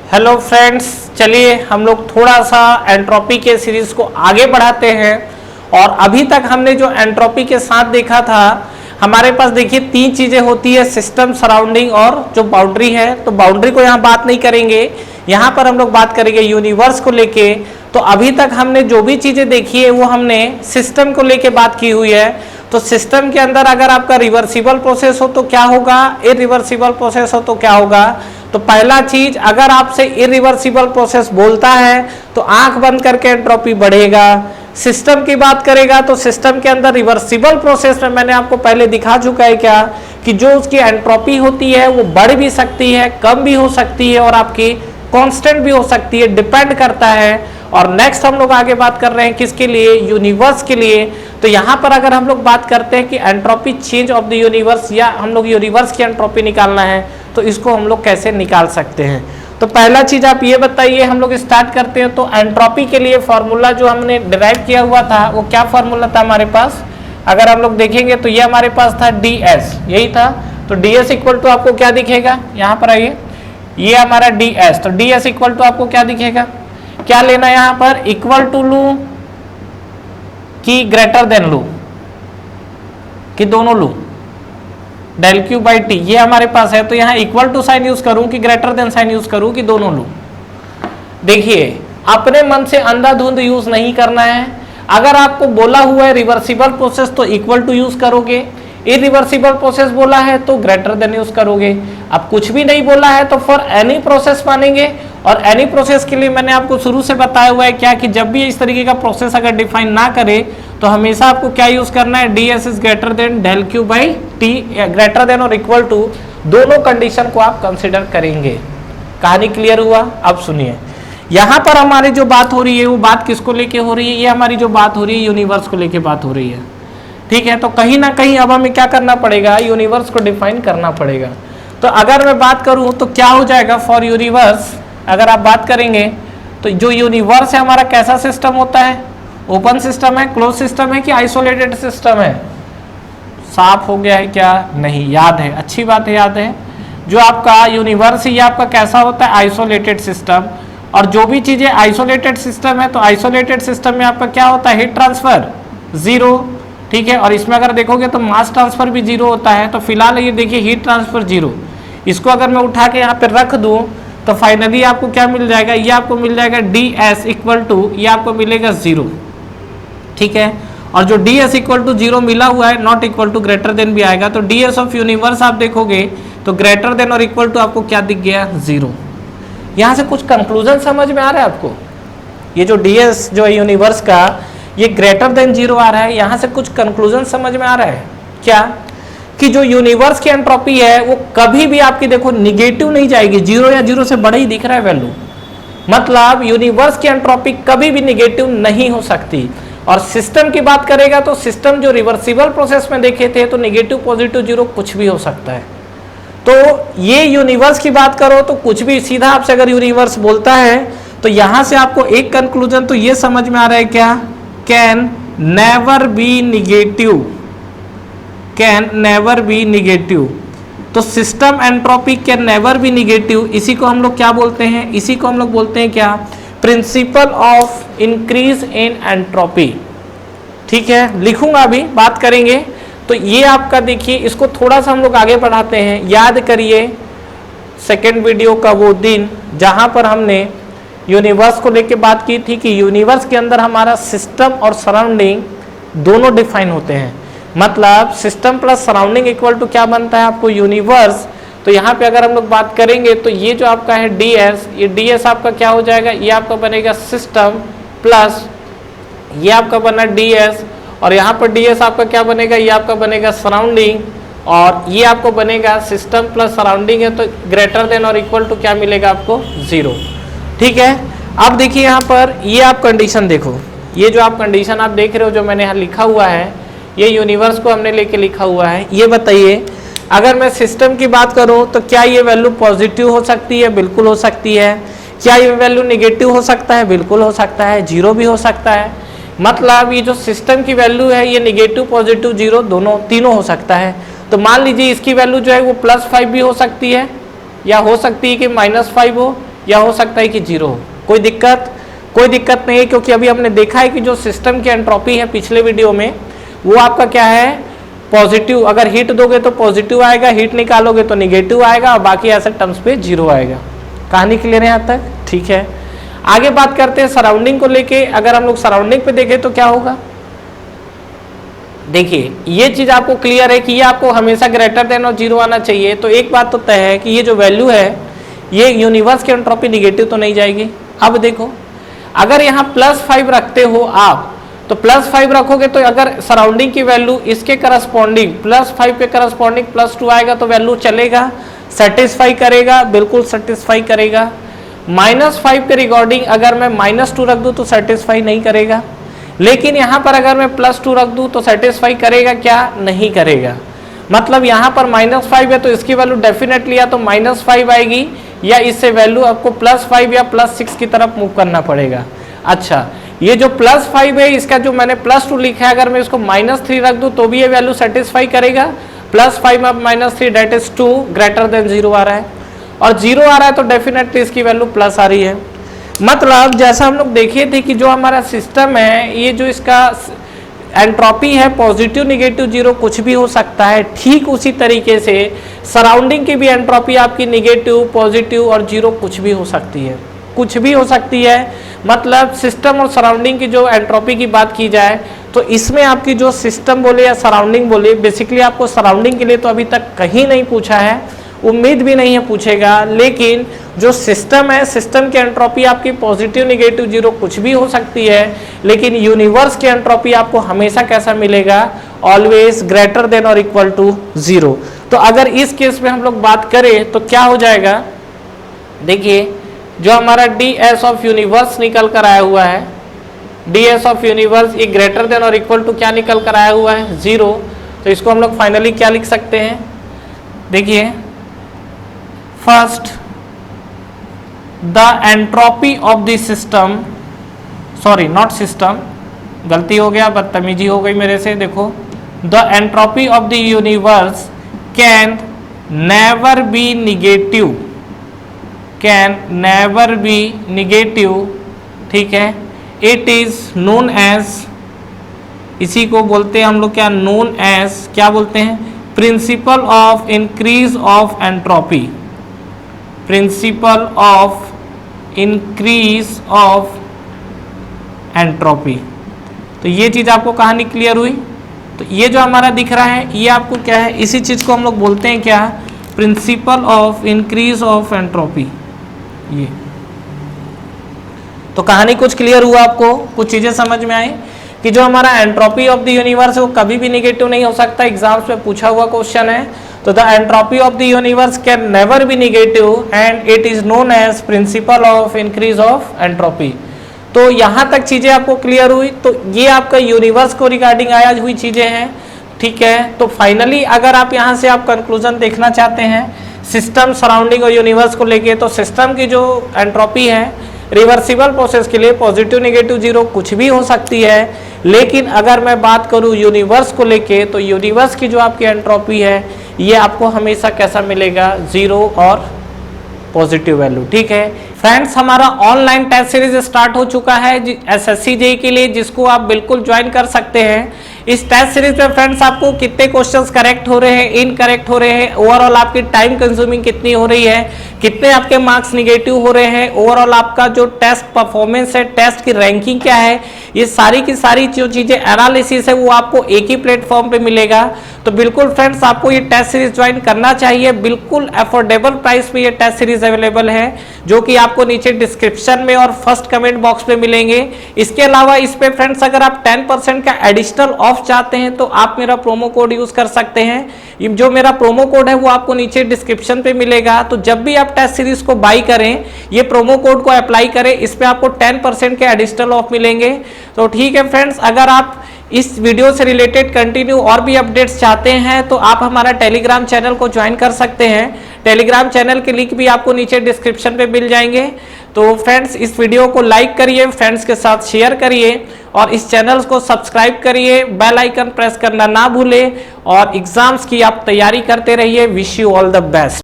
Hello friends, चलिए हम लोग थोड़ा सा एंट्रोपी के सीरीज को आगे बढ़ाते हैं। और अभी तक हमने जो एंट्रोपी के साथ देखा था, हमारे पास देखिए तीन चीजें होती है, सिस्टम, सराउंडिंग और जो बाउंड्री है। तो बाउंड्री को यहाँ बात नहीं करेंगे, यहाँ पर हम लोग बात करेंगे यूनिवर्स को लेके। तो अभी तक हमने जो भी चीजें देखी है वो हमने सिस्टम को लेके बात की हुई है। तो सिस्टम के अंदर अगर आपका रिवर्सिबल प्रोसेस हो तो क्या होगा, इरिवर्सिबल प्रोसेस हो तो क्या होगा। तो पहला चीज, अगर आपसे इरिवर्सिबल प्रोसेस बोलता है तो आंख बंद करके एंट्रोपी बढ़ेगा। सिस्टम की बात करेगा तो सिस्टम के अंदर रिवर्सिबल प्रोसेस में मैंने आपको पहले दिखा चुका है क्या कि जो उसकी एंट्रोपी होती है वो बढ़ भी सकती है, कम भी हो सकती है और आपकी कांस्टेंट भी हो सकती है, डिपेंड करता है। और नेक्स्ट हम लोग आगे बात कर रहे हैं किसके लिए, यूनिवर्स के लिए। तो यहाँ पर अगर हम लोग बात करते हैं कि entropy change of the universe, या हम लोग यूनिवर्स की एंट्रोपी निकालना है, तो इसको हम लोग कैसे निकाल सकते हैं। तो पहला चीज आप ये बताइए, हम लोग स्टार्ट करते हैं। तो एंट्रोपी के लिए फॉर्मूला जो हमने डिराइव किया हुआ था वो क्या फॉर्मूला था हमारे पास, अगर हम लोग देखेंगे तो ये हमारे पास था ds, यही था। तो ds इक्वल टू आपको क्या दिखेगा, यहाँ पर आइए, ये हमारा ds। तो ds इक्वल टू आपको क्या दिखेगा, क्या लेना है यहाँ पर, इक्वल टू लू कि ग्रेटर देन लू, कि दोनों लू, डेल क्यू बाई टी, ये हमारे पास है। तो यहाँ इक्वल टू साइन यूज करूं कि ग्रेटर देन साइन यूज करूं कि दोनों लू। देखिए अपने मन से अंधाधुंध यूज नहीं करना है। अगर आपको बोला हुआ है रिवर्सिबल प्रोसेस तो इक्वल टू यूज करोगे, इरिवर्सिबल प्रोसेस बोला है तो ग्रेटर देन यूज करोगे। अब कुछ भी नहीं बोला है तो फॉर एनी प्रोसेस मानेंगे। और एनी प्रोसेस के लिए मैंने आपको शुरू से बताया हुआ है क्या कि जब भी इस तरीके का प्रोसेस अगर डिफाइन ना करे तो हमेशा आपको क्या यूज करना है, ds is greater than del Q by T, greater than और इक्वल टू, दोनों कंडीशन को आप कंसिडर करेंगे। कहानी क्लियर हुआ। अब सुनिए, यहाँ पर हमारी जो बात हो रही है वो बात किसको लेके हो रही है, ये हमारी जो बात हो रही है यूनिवर्स को लेके बात हो रही है, ठीक है। तो कहीं ना कहीं अब हमें क्या करना पड़ेगा, यूनिवर्स को डिफाइन करना पड़ेगा। तो अगर मैं बात करूं तो क्या हो जाएगा, फॉर यूनिवर्स अगर आप बात करेंगे तो जो यूनिवर्स है हमारा कैसा सिस्टम होता है, ओपन सिस्टम है, क्लोज सिस्टम है कि आइसोलेटेड सिस्टम है। साफ हो गया है क्या, नहीं, याद है, अच्छी बात है, याद है। जो आपका यूनिवर्स है ये आपका कैसा होता है, आइसोलेटेड सिस्टम। और जो भी चीजें आइसोलेटेड सिस्टम है तो आइसोलेटेड सिस्टम में आपका क्या होता है, हीट ट्रांसफर जीरो, ठीक है। और इसमें अगर देखोगे तो मास ट्रांसफर भी जीरो होता है। तो फिलहाल ये देखिए हीट ट्रांसफर जीरो, इसको अगर मैं उठा के यहाँ पे रख दूं तो फाइनली आपको क्या मिल जाएगा, ये आपको मिल जाएगा ds इक्वल टू, ये आपको मिलेगा जीरो, ठीक है। और जो ds इक्वल टू जीरो मिला हुआ है, not equal to greater than भी आएगा। तो ds ऑफ यूनिवर्स आप देखोगे तो ग्रेटर देन और इक्वल टू आपको क्या दिख गया, जीरो। यहाँ से कुछ कंक्लूजन समझ में आ रहा है आपको, ये जो ds जो है यूनिवर्स का ये ग्रेटर देन जीरो आ रहा है, यहाँ से कुछ कंक्लूजन समझ में आ रहा है क्या, कि जो यूनिवर्स की एंट्रोपी है वो कभी भी आपकी देखो निगेटिव नहीं जाएगी, जीरो या जीरो से बड़ा ही दिख रहा है वैल्यू, मतलब यूनिवर्स की एंट्रोपी कभी भी निगेटिव नहीं हो सकती। और सिस्टम की बात करेगा तो सिस्टम जो रिवर्सिबल प्रोसेस में देखे थे तो निगेटिव पॉजिटिव जीरो कुछ भी हो सकता है। तो ये यूनिवर्स की बात करो तो कुछ भी, सीधा आपसे अगर यूनिवर्स बोलता है तो यहां से आपको एक कंक्लूजन तो ये समझ में आ रहा है क्या, can never be negative, can never be negative. तो system entropy can never be negative, इसी को हम लोग क्या बोलते हैं, इसी को हम लोग बोलते हैं क्या, principal of increase in entropy, ठीक है। लिखूंगा अभी, बात करेंगे। तो ये आपका देखिए, इसको थोड़ा सा हम लोग आगे बढ़ाते हैं। याद करिए सेकेंड वीडियो का वो दिन जहां पर हमने यूनिवर्स को लेके बात की थी कि यूनिवर्स के अंदर हमारा सिस्टम और सराउंडिंग दोनों डिफाइन होते हैं। मतलब system plus surrounding equal to क्या बनता है आपको, यूनिवर्स। तो यहाँ पे अगर हम लोग बात करेंगे तो ये जो आपका है ds, ये ds आपका क्या हो जाएगा, ये आपका बनेगा सिस्टम प्लस ये आपका बना ds, और यहाँ पर ds आपका क्या बनेगा, ये आपका बनेगा सराउंडिंग, और ये आपको बनेगा सिस्टम प्लस सराउंडिंग है तो ग्रेटर देन और इक्वल टू क्या मिलेगा आपको, जीरो, ठीक है। अब देखिए यहाँ पर ये आप कंडीशन देखो, ये जो आप कंडीशन आप देख रहे हो जो मैंने यहाँ लिखा हुआ है, ये यूनिवर्स को हमने लेके लिखा हुआ है। ये बताइए अगर मैं सिस्टम की बात करूं तो क्या ये वैल्यू पॉजिटिव हो सकती है, बिल्कुल हो सकती है। क्या ये वैल्यू नेगेटिव हो सकता है, बिल्कुल हो सकता है। जीरो भी हो सकता है, मतलब ये जो सिस्टम की वैल्यू है ये नेगेटिव पॉजिटिव जीरो दोनों तीनों हो सकता है। तो मान लीजिए इसकी वैल्यू जो है वो +5 भी हो सकती है, या हो सकती है कि -5 हो, या हो सकता है कि 0 हो। कोई दिक्कत नहीं है, क्योंकि अभी हमने देखा है कि जो सिस्टम की एंट्रोपी है पिछले वीडियो में, वो आपका क्या है, पॉजिटिव। अगर हीट दोगे तो पॉजिटिव आएगा, हीट निकालोगे तो निगेटिव आएगा, और बाकी ऐसे टर्म्स पे 0 आएगा। कहानी क्लियर है यहाँ तक? ठीक है, आगे बात करते हैं सराउंडिंग को लेके। अगर हम लोग सराउंडिंग पे देखें तो क्या होगा, देखिए ये चीज आपको क्लियर है कि ये आपको हमेशा ग्रेटर देन और 0 आना चाहिए। तो एक बात तो तय है कि ये जो वैल्यू है, ये यूनिवर्स की एंट्रोपी निगेटिव तो नहीं जाएगी। अब देखो, अगर यहाँ +5 रखते हो आप, तो +5 रखोगे तो अगर सराउंडिंग की वैल्यू इसके करस्पॉन्डिंग +5 के करस्पॉन्डिंग +2 आएगा तो वैल्यू चलेगा, सेटिस्फाई करेगा, बिल्कुल सेटिस्फाई करेगा। -5 के रिकॉर्डिंग अगर मैं -2 रख दूं तो सेटिस्फाई नहीं करेगा, लेकिन यहाँ पर अगर मैं +2 रख दूं तो सेटिस्फाई करेगा क्या? नहीं करेगा। मतलब यहाँ पर -5 है तो इसकी वैल्यू डेफिनेटली या तो -5 आएगी, या इससे वैल्यू आपको +5 या +6 की तरफ मूव करना पड़ेगा। अच्छा, ये जो +5 है, इसका जो मैंने +2 लिखा है, अगर मैं इसको -3 रख दूं तो भी ये वैल्यू सेटिस्फाई करेगा। +5 अब -3 डेट इज 2 ग्रेटर देन 0 आ रहा है, और 0 आ रहा है तो डेफिनेटली इसकी वैल्यू प्लस आ रही है। मतलब जैसा हम लोग देखे थे कि जो हमारा सिस्टम है, ये जो इसका एंट्रोपी है पॉजिटिव निगेटिव 0 कुछ भी हो सकता है, ठीक उसी तरीके से सराउंडिंग की भी एंट्रोपी आपकी निगेटिव, पॉजिटिव और 0 कुछ भी हो सकती है, कुछ भी हो सकती है। मतलब सिस्टम और सराउंडिंग की जो एंट्रोपी की बात की जाए तो इसमें आपकी जो सिस्टम बोले या सराउंडिंग बोले, बेसिकली आपको सराउंडिंग के लिए तो अभी तक कहीं नहीं पूछा है, उम्मीद भी नहीं है पूछेगा। लेकिन जो सिस्टम है, सिस्टम की एंट्रोपी आपकी पॉजिटिव निगेटिव 0 कुछ भी हो सकती है, लेकिन यूनिवर्स की एंट्रोपी आपको हमेशा कैसा मिलेगा? ऑलवेज ग्रेटर देन और इक्वल टू 0। तो अगर इस केस में हम लोग बात करें तो क्या हो जाएगा, देखिए जो हमारा ds ऑफ यूनिवर्स निकल कर आया हुआ है, ds ऑफ यूनिवर्स ये ग्रेटर देन और इक्वल टू क्या निकल कर आया हुआ है? 0। तो इसको हम लोग फाइनली क्या लिख सकते हैं, देखिए first the entropy of the system, sorry not system, गलती हो गया, बदतमीजी हो गई मेरे से। देखो, the entropy of the universe can never be negative, can never be negative, ठीक है। इट इज नोन एज, इसी को बोलते हैं हम लोग क्या? नोन एज, क्या बोलते हैं? Principal of increase of entropy, principal of increase of entropy. तो ये चीज आपको कहानी क्लियर हुई। तो ये जो हमारा दिख रहा है, ये आपको क्या है? इसी चीज को हम लोग बोलते हैं क्या? Principal of increase of entropy. ये तो कहानी कुछ क्लियर हुआ आपको? कुछ चीजें समझ में आई कि जो हमारा एंट्रोपी ऑफ द यूनिवर्स है वो कभी भी निगेटिव नहीं हो सकता। एग्जाम्स में पूछा हुआ क्वेश्चन है। तो the entropy of the universe can never be negative and it is known as principle of increase of entropy. तो यहाँ तक चीजें आपको क्लियर हुई। तो ये आपका यूनिवर्स को रिगार्डिंग आया हुई चीजें हैं, ठीक है। तो फाइनली अगर आप यहाँ से आप कंक्लूजन देखना चाहते हैं सिस्टम, सराउंडिंग और यूनिवर्स को लेके, तो सिस्टम की जो एंट्रोपी है रिवर्सिबल प्रोसेस के लिए पॉजिटिव निगेटिव 0 कुछ भी हो सकती है। लेकिन अगर मैं बात करूं यूनिवर्स को लेके, तो यूनिवर्स की जो आपकी एंट्रोपी है ये आपको हमेशा कैसा मिलेगा? 0 और पॉजिटिव वैल्यू, ठीक है। फ्रेंड्स, हमारा ऑनलाइन टेस्ट सीरीज स्टार्ट हो चुका है SSC JEE के लिए, जिसको आप बिल्कुल ज्वाइन कर सकते हैं। इस टेस्ट सीरीज में फ्रेंड्स आपको कितने क्वेश्चंस करेक्ट हो रहे हैं, इनकरेक्ट हो रहे हैं, ओवरऑल आपकी टाइम कंज्यूमिंग कितनी हो रही है, कितने आपके मार्क्स निगेटिव हो रहे हैं, ओवरऑल आपका जो टेस्ट परफॉर्मेंस है, टेस्ट की रैंकिंग क्या है, ये सारी की सारी जो चीजें एनालिसिस है वो आपको एक ही प्लेटफॉर्म पे मिलेगा। तो बिल्कुल फ्रेंड्स आपको ये टेस्ट सीरीज ज्वाइन करना चाहिए। बिल्कुल अफोर्डेबल प्राइस पे ये टेस्ट सीरीज अवेलेबल है, जो कि आपको नीचे डिस्क्रिप्शन में और फर्स्ट कमेंट बॉक्स पे मिलेंगे। इसके अलावा इस पे फ्रेंड्स अगर आप 10% का एडिशनल ऑफ चाहते हैं तो आप मेरा प्रोमो कोड यूज कर सकते हैं। जो मेरा प्रोमो कोड है वो आपको नीचे डिस्क्रिप्शन पे मिलेगा। तो जब भी आप टेस्ट सीरीज को बाई करें, ये प्रोमो कोड को अप्लाई करें, इस पे आपको 10% के एडिशनल ऑफ मिलेंगे। तो ठीक है फ्रेंड्स, अगर आप इस वीडियो से रिलेटेड कंटिन्यू और भी अपडेट्स चाहते हैं तो आप हमारा टेलीग्राम चैनल को ज्वाइन कर सकते हैं। टेलीग्राम चैनल के लिंक भी आपको नीचे डिस्क्रिप्शन पे मिल जाएंगे। तो फ्रेंड्स इस वीडियो को लाइक करिए, फ्रेंड्स के साथ शेयर करिए और इस चैनल को सब्सक्राइब करिए, बेल आइकन प्रेस करना ना भूलें और एग्जाम्स की आप तैयारी करते रहिए। Wish you all the best.